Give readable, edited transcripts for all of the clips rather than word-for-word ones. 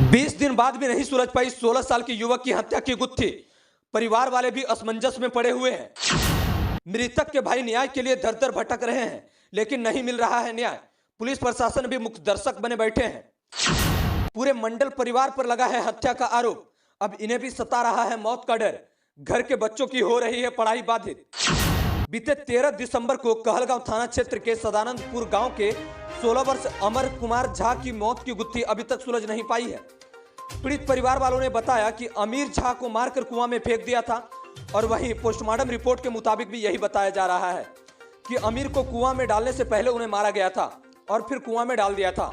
20 दिन बाद भी नहीं सुलझ पाई 16 साल की युवक की हत्या की गुत्थी। परिवार वाले भी असमंजस में पड़े हुए हैं। मृतक के भाई न्याय के लिए दर दर भटक रहे हैं, लेकिन नहीं मिल रहा है न्याय। पुलिस प्रशासन भी मुख्य दर्शक बने बैठे हैं। पूरे मंडल परिवार पर लगा है हत्या का आरोप। अब इन्हें भी सता रहा है मौत का डर। घर के बच्चों की हो रही है पढ़ाई बाधित। बीते 13 दिसंबर को कहलगांव थाना क्षेत्र के सदानंदपुर गांव के 16 वर्ष अमर कुमार झा की मौत की गुत्थी अभी तक सुलझ नहीं पाई है। पीड़ित परिवार वालों ने बताया कि अमीर झा को मारकर कुआं में फेंक दिया था और वहीं पोस्टमार्टम रिपोर्ट के मुताबिक भी यही बताया जा रहा है कि अमीर को कुआं में डालने से पहले उन्हें मारा गया था और फिर कुआं में डाल दिया था।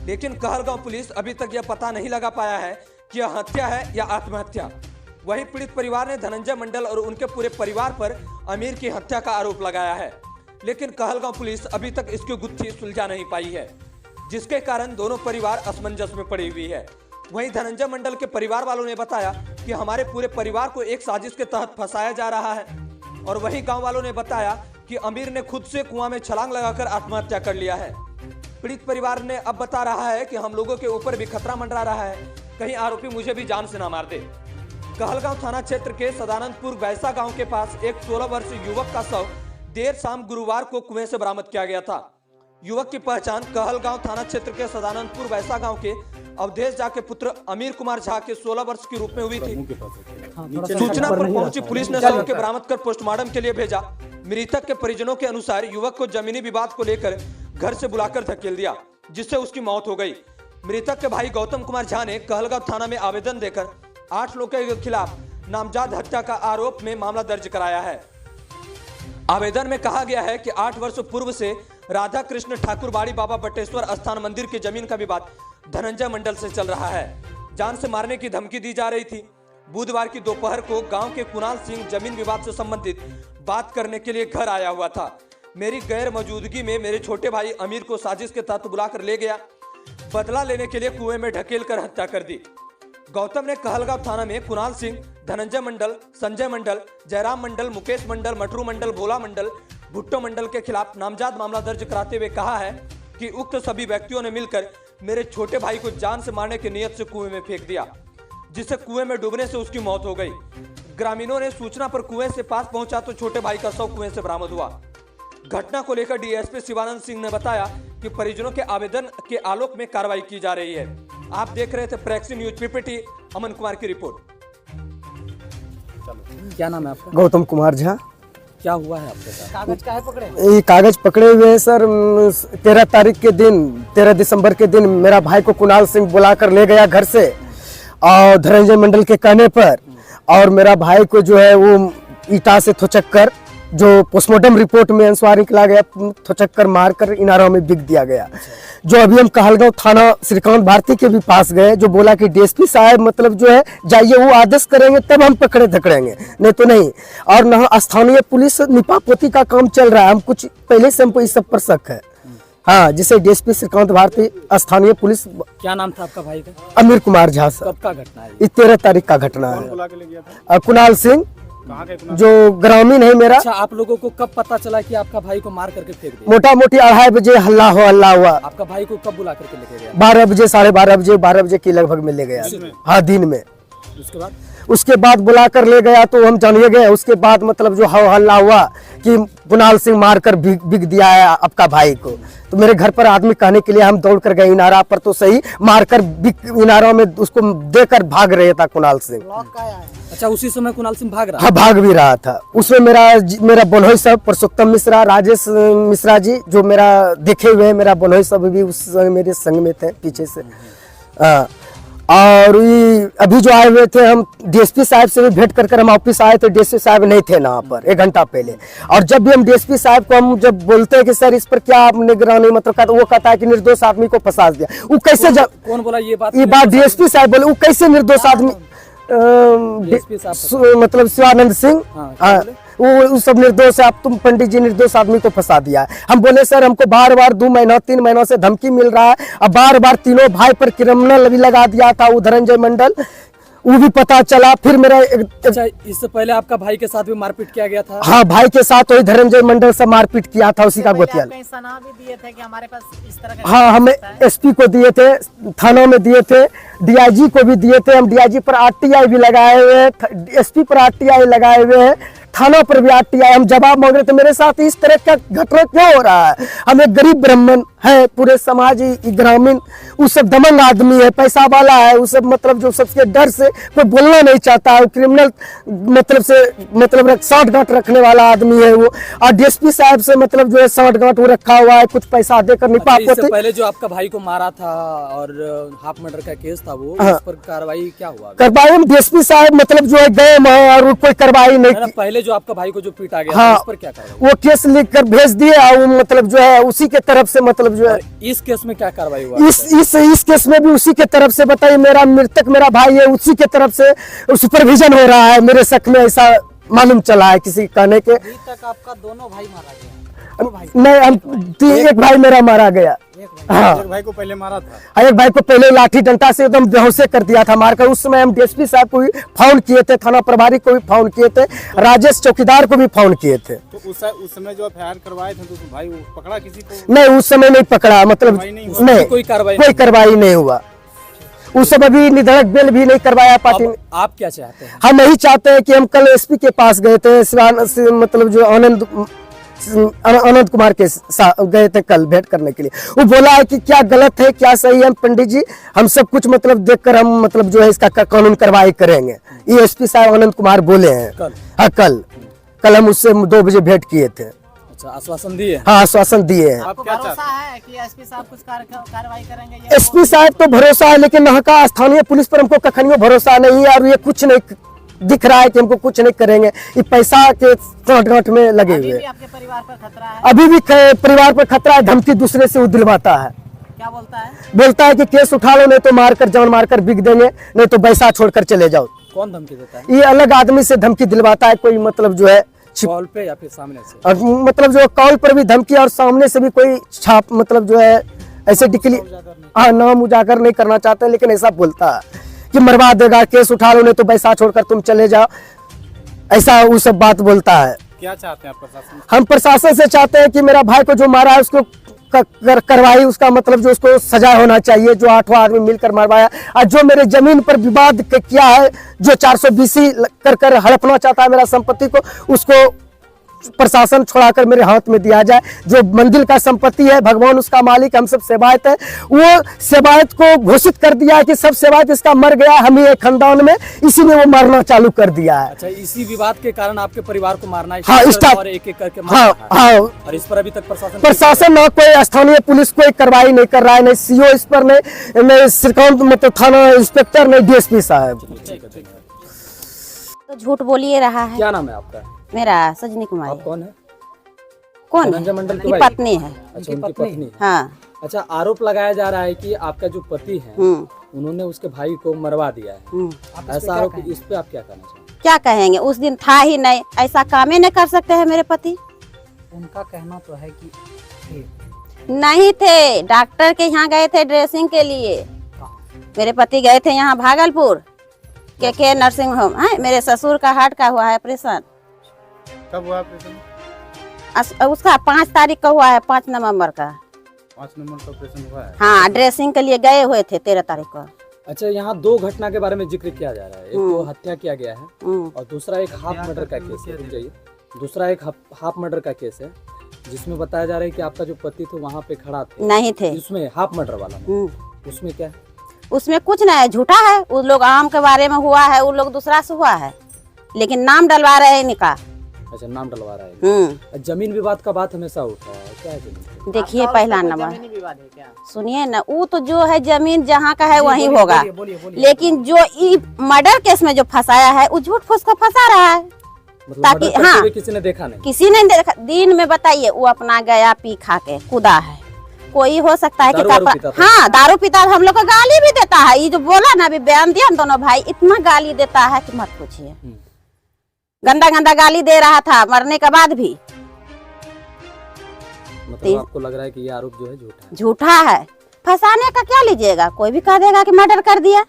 लेकिन कहलगांव पुलिस अभी तक यह पता नहीं लगा पाया है कि यह हत्या है या आत्महत्या। वहीं पीड़ित परिवार ने धनंजय मंडल और उनके पूरे परिवार पर अमीर की हत्या का आरोप लगाया है, लेकिन कहलगांव पुलिस अभी तक इसकी गुत्थी सुलझा नहीं पाई है, जिसके कारण दोनों परिवार असमंजस में पड़ी हुई है। वहीं धनंजय मंडल के परिवार वालों ने बताया कि हमारे पूरे परिवार को एक साजिश के तहत फंसाया जा रहा है, और वहीं गांव वालों ने बताया कि अमीर ने खुद से कुआं में छलांग लगाकर आत्महत्या कर लिया है। पीड़ित परिवार ने अब बता रहा है कि हम लोगों के ऊपर भी खतरा मंडरा रहा है, कहीं आरोपी मुझे भी जान से ना मार दे। कहलगांव थाना क्षेत्र के सदानंदपुर वैसा गांव के पास एक 16 वर्षीय युवक का शव देर शाम गुरुवार को कुएं से बरामद किया गया था। युवक की पहचान कहलगांव थाना क्षेत्र के सदानंदपुर वैसा गांव के अवधेश झा के पुत्र अमीर कुमार झा के 16 वर्ष के रूप में हुई थी। सूचना पर पहुंची पुलिस ने शव के बरामद कर पोस्टमार्टम के लिए भेजा। मृतक के परिजनों के अनुसार युवक को जमीनी विवाद को लेकर घर से बुलाकर धकेल दिया, जिससे उसकी मौत हो गई। मृतक के भाई गौतम कुमार झा ने कहलगांव थाना में आवेदन देकर 8 लोगों के खिलाफ नामजद हत्या का आरोप में मामला दर्ज कराया है। आवेदन में कहा गया है कि 8 वर्ष पूर्व से राधा कृष्ण ठाकुर बाड़ी बाबा बटेश्वर स्थान मंदिर की जमीन का विवाद धनंजय मंडल से चल रहा है। जान से मारने की धमकी दी जा रही थी। बुधवार की दोपहर को गांव के कुणाल सिंह जमीन विवाद से संबंधित बात करने के लिए घर आया हुआ था। मेरी गैर मौजूदगी में मेरे छोटे भाई अमीर को साजिश के तहत बुलाकर ले गया। बदला लेने के लिए कुएं में ढकेल कर हत्या कर दी। गौतम ने कहलगांव थाना में कुणाल सिंह, धनंजय मंडल, संजय मंडल, जयराम मंडल, मुकेश मंडल, मटरू मंडल, भोला मंडल, भुट्टो मंडल के खिलाफ नामजद मामला दर्ज कराते हुए कहा है कि उक्त सभी व्यक्तियों ने मिलकर मेरे छोटे भाई को जान से मारने की नीयत से कुएं में फेंक दिया, जिससे कुएं में डूबने से उसकी मौत हो गई। ग्रामीणों ने सूचना पर कुएं से पास पहुंचा तो छोटे भाई का शव कुएं से बरामद हुआ। घटना को लेकर डीएसपी शिवानंद सिंह ने बताया कि परिजनों के आवेदन के आलोक में कार्रवाई की जा रही है। आप देख रहे थे प्रेक्सी न्यूज पीपीटी। अमन कुमार की रिपोर्ट। क्या नाम है आपका? गौतम कुमार झा। क्या हुआ है आपके साथ? कागज काहे पकड़े? ये कागज पकड़े हुए हैं सर। 13 तारीख के दिन, 13 दिसंबर के दिन मेरा भाई को कुणाल सिंह बुलाकर ले गया घर से, और धनंजय मंडल के कहने पर, और मेरा भाई को जो है वो ईटा से थोचक कर, जो पोस्टमार्टम रिपोर्ट में अनुसार निकला गया, थोचक कर मारकर इनारों में बिक दिया गया। जो अभी हम कहलगांव थाना श्रीकांत भारती के भी पास गए, जो बोला कि डीएसपी साहब मतलब जो है जाइए, वो आदेश करेंगे तब हम पकड़े धकड़ेंगे, नहीं तो नहीं। और न स्थानीय पुलिस निपापोती का काम चल रहा है। हम कुछ पहले से हमको इस सब पर शक है। हाँ, जिसे डीएसपी श्रीकांत भारती स्थानीय पुलिस। क्या नाम था आपका भाई का? अमीर कुमार झा सर। कब का घटना है? 13 तारीख का घटना है। कुणाल सिंह जो ग्रामीण है मेरा। अच्छा, आप लोगों को कब पता चला कि आपका भाई को मार करके फेंक दिया? मोटा मोटी 2:30 बजे हल्ला हुआ। आपका भाई को कब बुला करके लेके गया? 12 बजे, 12:30 बजे के लगभग में ले गया। हाँ, दिन में। उसके बाद बुला कर ले गया तो हम जानिए गए। उसके बाद मतलब जो हल्ला हुआ कि कुणाल सिंह मारकर बिक दिया है आपका भाई को, तो मेरे घर पर आदमी कहने के लिए हम दौड़ कर गए इनारा पर, तो सही मारकर इनारों में उसको देकर भाग रहे था कुणाल सिंह। अच्छा, उसी समय कुणाल सिंह भाग रहा? हाँ, भाग भी रहा था। उसमें मेरा बनोई साहब पुरुषोत्तम मिश्रा, राजेश मिश्रा जी जो मेरा देखे हुए हैं, मेरा बनोई साहब भी उस मेरे संग में थे पीछे से। और अभी जो आए हुए थे, हम डीएसपी साहब से भी भेंट कर हम ऑफिस आए थे। डीएसपी साहब नहीं थे ना पर 1 घंटा पहले। और जब भी हम डीएसपी साहब को हम जब बोलते हैं कि सर इस पर क्या आप निगरानी मतलब, वो कहता है कि निर्दोष आदमी को फंसा दिया। वो कैसे कौन बोला ये बात? डीएसपी साहब बोले। वो कैसे निर्दोष आदमी, मतलब शिवानंद सिंह। वो सब निर्दोष है, आप तुम पंडित जी निर्दोष आदमी को फंसा दिया है। हम बोले सर हमको बार 2 महीनों 3 महीनों से धमकी मिल रहा है, अब बार तीनों भाई पर क्रिमिनल भी लगा दिया था वो धनंजय मंडल, वो भी पता चला। फिर मेरा अच्छा, इससे पहले आपका भाई के साथ भी मारपीट किया गया था? हाँ, भाई के साथ वही धनंजय मंडल से मारपीट किया था, उसी का गोतिया। भी दिए थे कि हमारे पास इस तरह का। हाँ, हमें एसपी को दिए थे, थानों में दिए थे, डीआईजी को भी दिए थे। हम डीआईजी पर आरटीआई भी लगाए हुए हैं, एसपी पर आरटीआई लगाए हुए हैं, थाना पर भी आरटीआई। हम जवाब मांग रहे थे मेरे साथ इस तरह का घटना क्यों हो रहा है। हम एक गरीब ब्राह्मण है, पूरे समाज ग्रामीण, वो सब दमंग आदमी है, पैसा वाला है, वो सब मतलब जो सबके डर से कोई बोलना नहीं चाहता है, क्रिमिनल मतलब साठ गांठ रखने वाला आदमी है वो। और डीएसपी साहब से मतलब जो है साठ गांठ वो रखा हुआ है, कुछ पैसा देकर निपा इससे पहले जो आपका भाई को मारा था और हाफ मर्डर का केस था वो, हाँ। उस पर कार्रवाई क्या हुआ? कार्रवाई हम डीएसपी साहब मतलब जो है गए वहाँ और कोई कार्रवाई नहीं की। पहले जो आपका भाई को जो पीटा गया हाँ, था, उस पर क्या कार्रवाई? वो केस लिख कर भेज दिए और वो मतलब जो है उसी के तरफ से मतलब जो है इस केस में क्या कार्रवाई हुआ? इस केस में भी उसी के तरफ से बताइए, मेरा मृतक मेरा भाई है, उसी के तरफ से सुपरविजन हो रहा है। मेरे शक में ऐसा मालूम चला है किसी कहने के। अभी तक आपका दोनों भाई मारा गया? नहीं, एक भाई मेरा मारा गया। हाँ, एक भाई को पहले मारा था? एक भाई को पहले लाठी डंडा से एकदम बेहोश कर दिया था मारकर। उस समय हम डीएसपी साहब को भी फोन किए थे, थाना प्रभारी को भी फोन किए थे, राजेश चौकीदार को भी फोन किए थे। तो उस समय जो फायर करवाए थे तो भाई पकड़ा किसी को? नहीं, उस समय नहीं पकड़ा, मतलब नहीं, कोई कार्रवाई नहीं हुआ। उस समय भी निधड़क बेल भी नहीं करवाया पार्टी ने। आप क्या चाहते हैं? हम यही चाहते हैं कि हम कल एसपी के पास गए थे, मतलब जो आनंद कुमार के साथ गए थे कल भेंट करने के लिए। वो बोला है कि क्या गलत है क्या सही है, पंडित जी हम सब कुछ मतलब देखकर हम मतलब जो है इसका कानून कार्रवाई करेंगे, ये एसपी साहब आनंद कुमार बोले हैं। हाँ, कल हम उससे 2 बजे भेंट किए थे। अच्छा, आश्वासन दिए? हाँ, आश्वासन दिए हैं। आपको भरोसा है कि एसपी साहब कुछ कार्रवाई करेंगे? एसपी साहब तो भरोसा है, लेकिन यहाँ का स्थानीय पुलिस पर हमको कखनियों भरोसा नहीं है और ये कुछ नहीं दिख रहा है कि हमको कुछ नहीं करेंगे। ये पैसा के गांठ में लगे हुए हैं। आपके परिवार पर खतरा है? अभी भी परिवार पर खतरा है, धमकी दूसरे से वो दिलवाता है। क्या बोलता है? बोलता है कि केस उठा लो, नहीं तो मारकर जान मारकर बिक देंगे, नहीं तो पैसा छोड़कर चले जाओ। कौन धमकी देता है? ये अलग आदमी से धमकी दिलवाता है, कोई मतलब जो है कॉल पे या फिर सामने से? और मतलब जो कॉल पर भी धमकी और सामने से भी कोई छाप मतलब जो है ऐसे टिकली। हाँ, नाम उजागर नहीं करना चाहते, लेकिन ऐसा बोलता है कि मरवा देगा, केस उठा लो, नहीं तो पैसा छोड़कर तुम चले जाओ, ऐसा वो सब बात बोलता है। क्या चाहते हैं आप प्रशासन? हम प्रशासन से चाहते हैं कि मेरा भाई को जो मारा है उसको कार्रवाई, उसका मतलब जो उसको सजा होना चाहिए, जो 8वां आदमी मिलकर मरवाया। और जो मेरे जमीन पर विवाद किया है, जो 420 कर हड़पना चाहता है मेरा संपत्ति को, उसको प्रशासन छोड़ाकर मेरे हाथ में दिया जाए। जो मंदिर का संपत्ति है, भगवान उसका मालिक, हम सब सेवायत है, वो सेवायत को घोषित कर दिया है कि सब सेवायत इसका मर गया, हम ही एक खानदान में, इसी ने वो मारना चालू कर दिया है। अच्छा, इसी विवाद के कारण आपके परिवार को मारना है? हाँ, और एक एक करके हाँ, हाँ। और इस पर अभी तक प्रशासन ना कोई स्थानीय पुलिस कोई कार्रवाई नहीं कर रहा है, नहीं सीओ इस पर, नहीं श्रीकांत मतलब थाना इंस्पेक्टर, नहीं डीएसपी साहब। तो झूठ बोलिए रहा है। क्या नाम है आपका? मेरा सजनी कुमारी। आप कौन है? कौन है? धनंजय मंडल की पत्नी है। अच्छा, उनकी पत्नी है। हाँ। अच्छा, आरोप लगाया जा रहा है कि आपका जो पति है उन्होंने उसके भाई को मरवा दिया है, ऐसा आरोप। इस पे आप क्या कहना चाहेंगे? क्या कहेंगे, उस दिन था ही नहीं, ऐसा काम ही नहीं कर सकते हैं मेरे पति। उनका कहना तो है कि नहीं थे, डॉक्टर के यहाँ गए थे ड्रेसिंग के लिए। मेरे पति गए थे यहाँ भागलपुर के नर्सिंग होम है। मेरे ससुर का हार्ट का हुआ है ऑपरेशन। कब हुआ ऑपरेशन? उसका 5 तारीख का हुआ है, 5 नवंबर का। 5 नवंबर का ऑपरेशन हुआ है? हाँ, ड्रेसिंग के लिए गए हुए थे 13 तारीख को। अच्छा, यहाँ 2 घटना के बारे में जिक्र किया जा रहा है। एक तो हत्या किया गया है और दूसरा एक हाफ मर्डर का केस है। रुक जाइए, दूसरा एक हाफ मर्डर का केस है जिसमें बताया जा रहा है कि आपका जो पति थे वहाँ पे खड़ा थे। नहीं थे। इसमें हाफ मर्डर वाला में, उसमें क्या है? उसमें कुछ नहीं है, झूठा है। उन लोग आम के बारे में हुआ है, उन लोग दूसरा से हुआ है, लेकिन नाम डलवा रहे हैं निकाह। अच्छा, नाम डलवा रहा है। जमीन विवाद का बात हमेशा उठा है, क्या है जमीन? देखिए, पहला नंबर सुनिए ना, वो तो जो है जमीन जहाँ का है वहीं होगा, लेकिन जो मर्डर केस में जो फंसाया है वो झूठ फूस को फंसा रहा है। मतलब ताकि हाँ, किसी ने देखा नहीं? किसी ने देखा। दिन में बताइए, वो अपना गया पी खा के कूदा है। कोई हो सकता है कि हाँ, दारू पीता, हम लोग को गाली भी देता है। ये जो बोला ना, अभी बयान दिया हम दोनों भाई, इतना गाली देता है कि मत पूछिए। गंदा गंदा गाली दे रहा था मरने के बाद भी। मतलब आपको लग रहा है कि ये आरोप जो है झूठा है? झूठा है। फंसाने का क्या लीजिएगा, कोई भी कह देगा कि मर्डर कर दिया।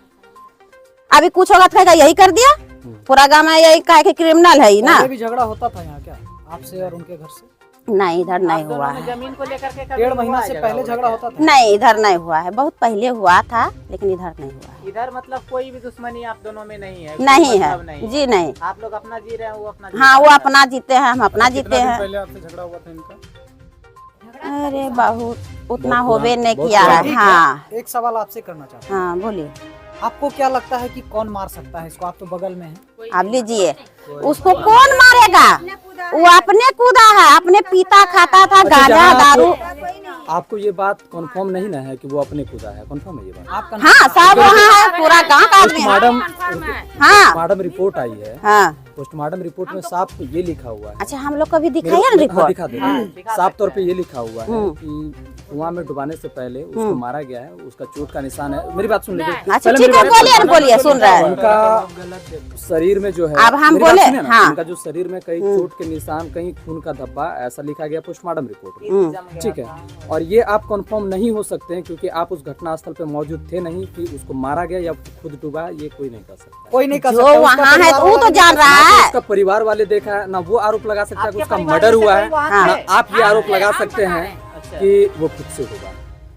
अभी कुछ होगा तो कहेगा यही कर दिया। पूरा गांव में यही कहे कि क्रिमिनल है ही ना। भी झगड़ा होता था यहाँ क्या आपसे और उनके घर से? नहीं इधर नहीं हुआ है। जमीन को लेकर के 1.5 महीना से पहले झगड़ा होता था। नहीं इधर नहीं हुआ है, बहुत पहले हुआ था लेकिन इधर नहीं हुआ है। इधर मतलब कोई भी दुश्मनी आप दोनों में नहीं है? नहीं है मतलब नहीं। जी नहीं। आप लोग अपना जी रहे हैं, वो अपना हाँ वो अपना जीते हैं, हम अपना जीते हैं। पहले आपसे झगड़ा हुआ था इनका? अरे बहुत उतना होबे नहीं बहुत किया है। ठीक हाँ एक सवाल आपसे करना चाहता हाँ बोलिए। हूँ, आपको क्या लगता है कि कौन मार सकता है इसको? आप तो बगल में हैं। आप लीजिए, उसको कौन मारेगा? वो अपने कूदा है, अपने पीता खाता था गांजा जहाँ दारू। आपको ये बात कंफर्म नहीं ना है कि वो अपने कूदा है? कंफर्म है ये बात? आप हाँ सब वहाँ है, पूरा गाँव का आदमी है। पोस्टमार्टम हाँ पोस्टमार्टम रिपोर्ट आई है। हाँ पोस्टमार्टम रिपोर्ट में साफ ये लिखा हुआ है। अच्छा हम लोग को भी दिखाइए ना हाँ, रिपोर्ट। दिखा दे। साफ तौर पे ये लिखा हुआ है कि कुआं में डुबाने से पहले उसको मारा गया है, उसका चोट का निशान है। मेरी बात सुन लीजिए। अच्छा पहले ठीक मेरी है, बात बोलिए ना, बोलिए सुन रहे हैं। उनका शरीर में जो है, अब हम मेरी बात बोले, सुनिए ना, हाँ। उनका जो शरीर में कहीं चोट के निशान, कहीं खून का धब्बा, ऐसा लिखा गया पोस्टमार्टम रिपोर्ट में। ठीक है, और ये आप कंफर्म नहीं हो सकते हैं क्योंकि आप उस घटना स्थल पे मौजूद थे नहीं कि उसको मारा गया या खुद डूबा, ये कोई नहीं कर सकता। कोई नहीं कर जो वहाँ है तो वो तो जान रहा है। उसका परिवार वाले देखा है ना, वो आरोप लगा सकता है कि उसका मर्डर हुआ है, ना आप ये आरोप लगा सकते हैं कि वो खुद से होगा।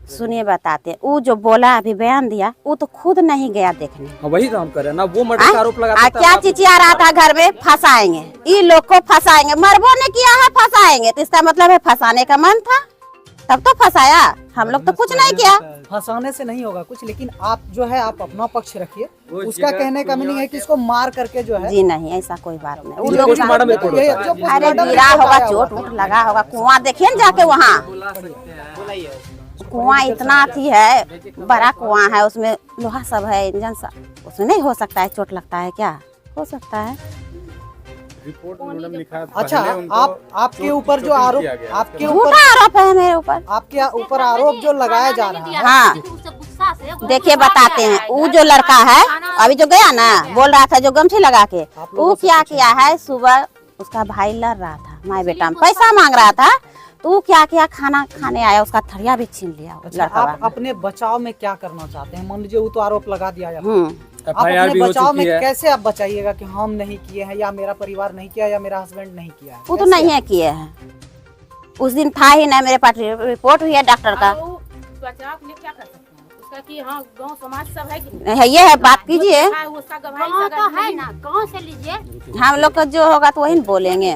सुनिए बताते हैं, वो जो बोला अभी बयान दिया, वो तो खुद नहीं गया देखने। हाँ, वही तो हम कर रहे हैं ना, वो मर्डर का आरोप लगा सकता है। क्या चिचिया रहा था घर में, फंसाएंगे ये लोग को, फंसाएंगे। मरबो ने किया है, फंसाएंगे, तो इसका मतलब है फंसाने का मन था, तब तो फंसाया। हम लोग तो कुछ नहीं किया। फंसाने से नहीं होगा कुछ, लेकिन आप जो है आप अपना पक्ष रखिए। उसका कहने का मीनिंग है कि इसको मार करके जो है। जी नहीं, ऐसा कोई बात नहीं। उन ये लोग पोस्टमार्टम रिपोर्ट होता है। अरे गिरा होगा, चोट वोट लगा होगा, कुआं देखिए ना जाके वहाँ। कुआं इतना अथी है, बड़ा कुआं है, उसमें लोहा सब है, इंजन सब, उसमें नहीं हो सकता है चोट लगता है? क्या हो सकता है? रिपोर्ट मैडम लिखा है। अच्छा पहले उनको आपके ऊपर जो आरोप, किया गया। आपके झूठा ऊपर आरोप है मेरे ऊपर। आपके ऊपर आरोप जो लगाया जा रहा है, हाँ देखिए बताते हैं, वो जो लड़का है अभी जो गया ना, बोल रहा था जो गमछी लगा के, वो क्या किया है, सुबह उसका भाई लड़ रहा था, माँ बेटा में पैसा मांग रहा था, तो वो क्या किया, खाना खाने आया, उसका थरिया भी छीन लिया अच्छा, लड़का आप वाला। अपने बचाव में क्या करना चाहते हैं? मान लीजिए वो तो आरोप लगा दिया जाता है, आप FIR अपने भी हो बचाव में चुकी है। कैसे आप बचाइएगा कि हम नहीं किए हैं, या मेरा परिवार नहीं किया, या मेरा हस्बैंड नहीं किया है? वो तो नहीं है किए हैं, उस दिन था ही ना, मेरे पास रिपोर्ट हुई है डॉक्टर का। बचाव के लिए क्या कर सकते हैं उसका कि हाँ गांव समाज सब है कि है, ये है बात कीजिए। उसका गवाही तो है ना, कहाँ से लीजिए? हम लोग का जो होगा तो वही न बोलेंगे।